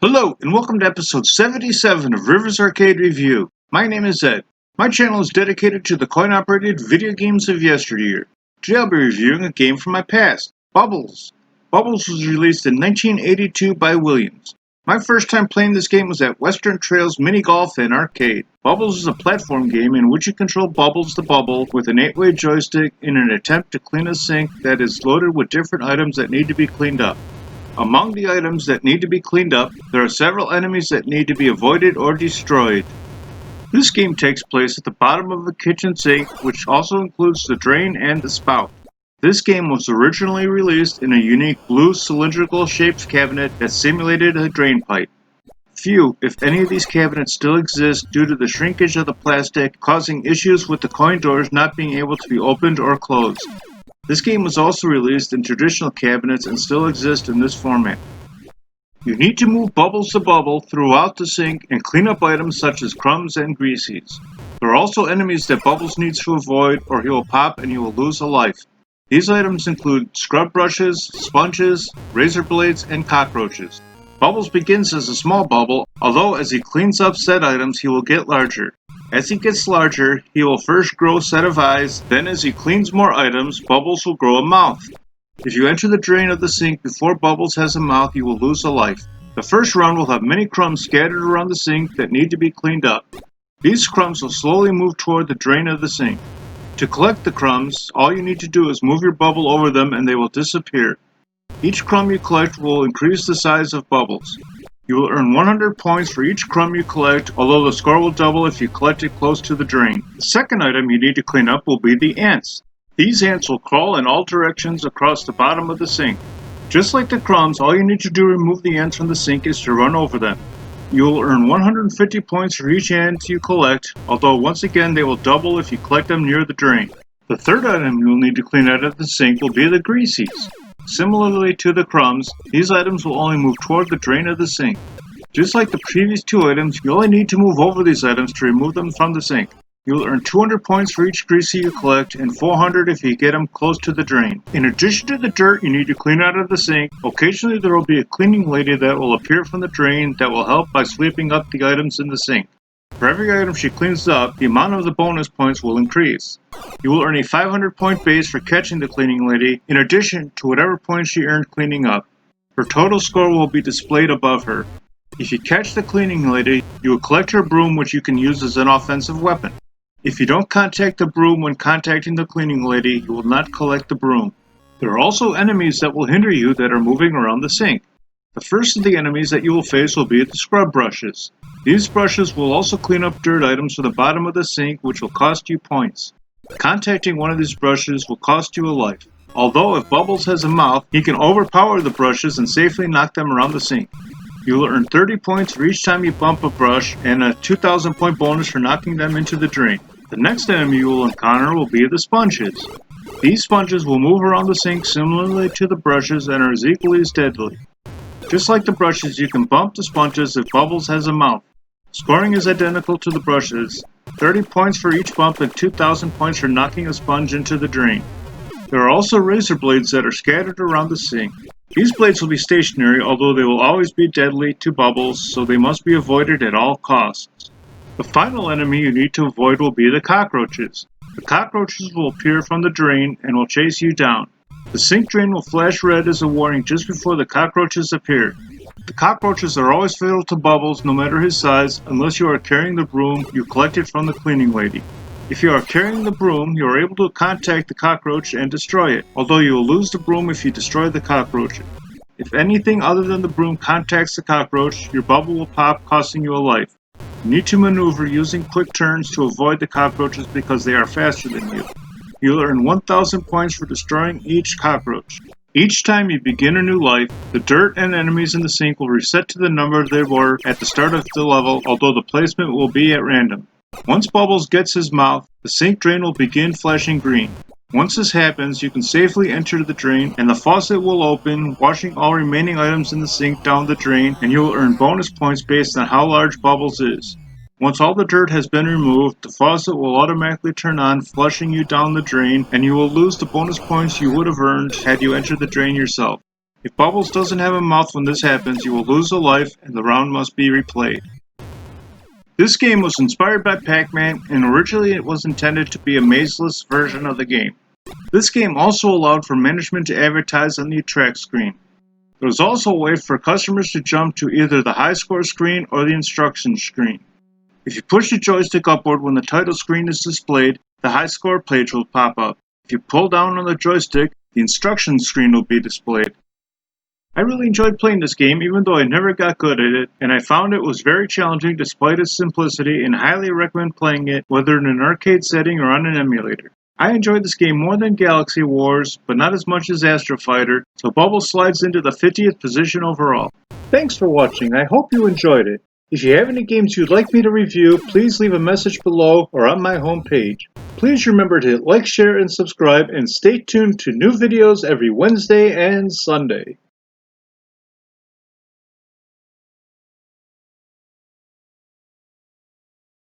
Hello, and welcome to episode 77 of Rivers Arcade Review. My name is Ed. My channel is dedicated to the coin-operated video games of yesteryear. Today I'll be reviewing a game from my past, Bubbles. Bubbles was released in 1982 by Williams. My first time playing this game was at Western Trails Mini Golf and Arcade. Bubbles is a platform game in which you control Bubbles the Bubble with an 8-way joystick in an attempt to clean a sink that is loaded with different items that need to be cleaned up. Among the items that need to be cleaned up, there are several enemies that need to be avoided or destroyed. This game takes place at the bottom of a kitchen sink, which also includes the drain and the spout. This game was originally released in a unique blue cylindrical shaped cabinet that simulated a drain pipe. Few, if any of these cabinets still exist due to the shrinkage of the plastic, causing issues with the coin doors not being able to be opened or closed. This game was also released in traditional cabinets and still exists in this format. You need to move Bubbles the Bubble throughout the sink and clean up items such as crumbs and greases. There are also enemies that Bubbles needs to avoid or he will pop and you will lose a life. These items include scrub brushes, sponges, razor blades, and cockroaches. Bubbles begins as a small bubble, although as he cleans up said items he will get larger. As he gets larger, he will first grow a set of eyes, then as he cleans more items, Bubbles will grow a mouth. If you enter the drain of the sink before Bubbles has a mouth, you will lose a life. The first round will have many crumbs scattered around the sink that need to be cleaned up. These crumbs will slowly move toward the drain of the sink. To collect the crumbs, all you need to do is move your bubble over them and they will disappear. Each crumb you collect will increase the size of Bubbles. You will earn 100 points for each crumb you collect, although the score will double if you collect it close to the drain. The second item you need to clean up will be the ants. These ants will crawl in all directions across the bottom of the sink. Just like the crumbs, all you need to do to remove the ants from the sink is to run over them. You will earn 150 points for each ant you collect, although once again they will double if you collect them near the drain. The third item you will need to clean out of the sink will be the greases. Similarly to the crumbs, these items will only move toward the drain of the sink. Just like the previous two items, you only need to move over these items to remove them from the sink. You will earn 200 points for each greasy you collect and 400 if you get them close to the drain. In addition to the dirt you need to clean out of the sink, occasionally there will be a cleaning lady that will appear from the drain that will help by sweeping up the items in the sink. For every item she cleans up, the amount of the bonus points will increase. You will earn a 500 point base for catching the cleaning lady, in addition to whatever points she earned cleaning up. Her total score will be displayed above her. If you catch the cleaning lady, you will collect her broom, which you can use as an offensive weapon. If you don't contact the broom when contacting the cleaning lady, you will not collect the broom. There are also enemies that will hinder you that are moving around the sink. The first of the enemies that you will face will be the scrub brushes. These brushes will also clean up dirt items from the bottom of the sink, which will cost you points. Contacting one of these brushes will cost you a life. Although if Bubbles has a mouth, he can overpower the brushes and safely knock them around the sink. You will earn 30 points for each time you bump a brush and a 2,000 point bonus for knocking them into the drain. The next enemy you will encounter will be the sponges. These sponges will move around the sink similarly to the brushes and are as equally as deadly. Just like the brushes, you can bump the sponges if Bubbles has a mouth. Scoring is identical to the brushes, 30 points for each bump and 2,000 points for knocking a sponge into the drain. There are also razor blades that are scattered around the sink. These blades will be stationary, although they will always be deadly to Bubbles, so they must be avoided at all costs. The final enemy you need to avoid will be the cockroaches. The cockroaches will appear from the drain and will chase you down. The sink drain will flash red as a warning just before the cockroaches appear. The cockroaches are always fatal to Bubbles, no matter his size, unless you are carrying the broom you collected from the cleaning lady. If you are carrying the broom, you are able to contact the cockroach and destroy it, although you will lose the broom if you destroy the cockroach. If anything other than the broom contacts the cockroach, your bubble will pop, costing you a life. You need to maneuver using quick turns to avoid the cockroaches because they are faster than you. You'll earn 1,000 points for destroying each cockroach. Each time you begin a new life, the dirt and enemies in the sink will reset to the number they were at the start of the level, although the placement will be at random. Once Bubbles gets his mouth, the sink drain will begin flashing green. Once this happens, you can safely enter the drain and the faucet will open, washing all remaining items in the sink down the drain, and you will earn bonus points based on how large Bubbles is. Once all the dirt has been removed, the faucet will automatically turn on, flushing you down the drain, and you will lose the bonus points you would have earned had you entered the drain yourself. If Bubbles doesn't have a mouth when this happens, you will lose a life and the round must be replayed. This game was inspired by Pac-Man, and originally it was intended to be a mazeless version of the game. This game also allowed for management to advertise on the attract screen. There was also a way for customers to jump to either the high score screen or the instructions screen. If you push the joystick upward when the title screen is displayed, the high score page will pop up. If you pull down on the joystick, the instructions screen will be displayed. I really enjoyed playing this game even though I never got good at it, and I found it was very challenging despite its simplicity and highly recommend playing it whether in an arcade setting or on an emulator. I enjoyed this game more than Galaxy Wars, but not as much as Astro Fighter, so Bubbles slides into the 50th position overall. Thanks for watching, I hope you enjoyed it. If you have any games you'd like me to review, please leave a message below or on my homepage. Please remember to hit like, share, and subscribe, and stay tuned to new videos every Wednesday and Sunday.